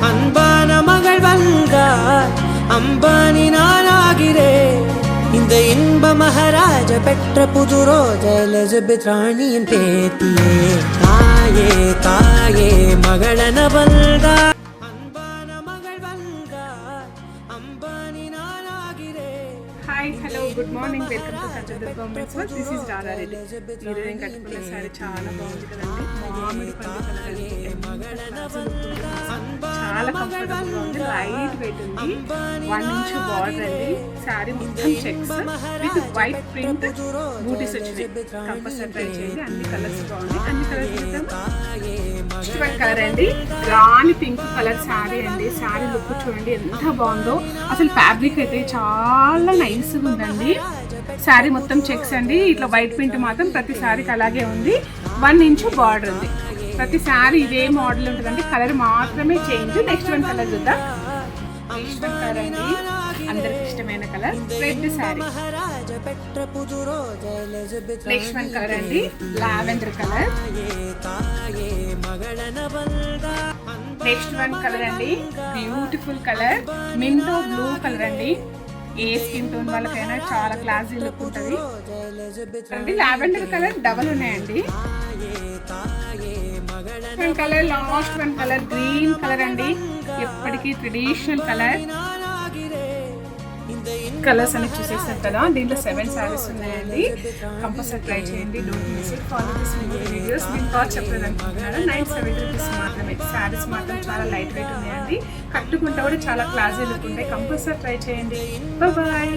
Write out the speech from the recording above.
அன்பான மகள் வந்தார் அம்பானி நானாகிறே இந்த இன்ப மகாராஜ பெற்ற புது ரோஜா எலிசபெத் ராணியின் பேத்தியே தாயே தாயே மகளன வந்தார் அன்பான மகள் வந்தார் அம்பானி நானாகிறே. Hi hello good morning welcome to కచ్చదుర్గ women's work. This is Radha Reddy. ఈరోజు నేను కట్టుకున్న సారీ చాలా బాగుంది కదండి. మామిడి పండు కలర్ చాలా కంఫర్టబుల్ గా ఉంది, లైట్ వెయిట్ ఉంది, 1 ఇంచ్ బార్డర్ అండి. సారీ మొత్తం చెక్స్ విత్ వైట్ ప్రింట్ బూటీస్ వచ్చినాయి. కంపల్సరీ ట్రై చేయండి. అన్ని కలర్స్ బాగుంది. అన్ని కలర్స్ కలర్ అండి, రాణి పింక్ కలర్ సారీ అండి. సారీ లుక్ చూడండి ఎంత బాగుందో. అసలు ఫ్యాబ్రిక్ అయితే చాలా నైస్ గా ఉందండి. సారీ మొత్తం చెక్స్ అండి. ఇట్లా వైట్ ప్రింట్ మాత్రం ప్రతి సారీకి అలాగే ఉంది. 1 ఇంచ్ బార్డర్ ఉంది. ప్రతి సారీ ఇదే మోడల్ ఉంటుందండి. కలర్ మాత్రమే చేంజ్. నెక్స్ట్ వన్ కలర్ చూద్దాం. నెక్స్ట్ వన్ కలర్ అండి, అందరికి ఇష్టమైన colour red sari. Next one colour అండి, lavender colour. Next one colour అండి, బ్యూటిఫుల్ కలర్ మింటో బ్లూ కలర్ అండి. ఏ స్కిన్ టోన్ వాళ్ళకైనా చాలా క్లాసీ లుక్ ఉంటుంది అండి. లావెండర్ కలర్ డబల్ ఉన్నాయండి. One colour, last one colour green colour అండి. ఎప్పటికీ ట్రెడిషనల్ కలర్. కలర్స్ అని చూసేసారు కదా. దీంట్లో 7 సారీస్ ఉన్నాయండి. కంపల్సరీ ట్రై చేయండి. Don't miss it. Follow this videos. నేను కాస్ట్ చెప్పలేదు అనుకుంటున్నాను. 970 రూపీస్ మాత్రమే. సారీస్ మాత్రం చాలా లైట్ వెయిట్ ఉన్నాయండి. కట్టుకుంటే కూడా చాలా క్లాసీ లుక్ ఉంటాయి. కంపల్సరీ ట్రై చేయండి. బాయ్.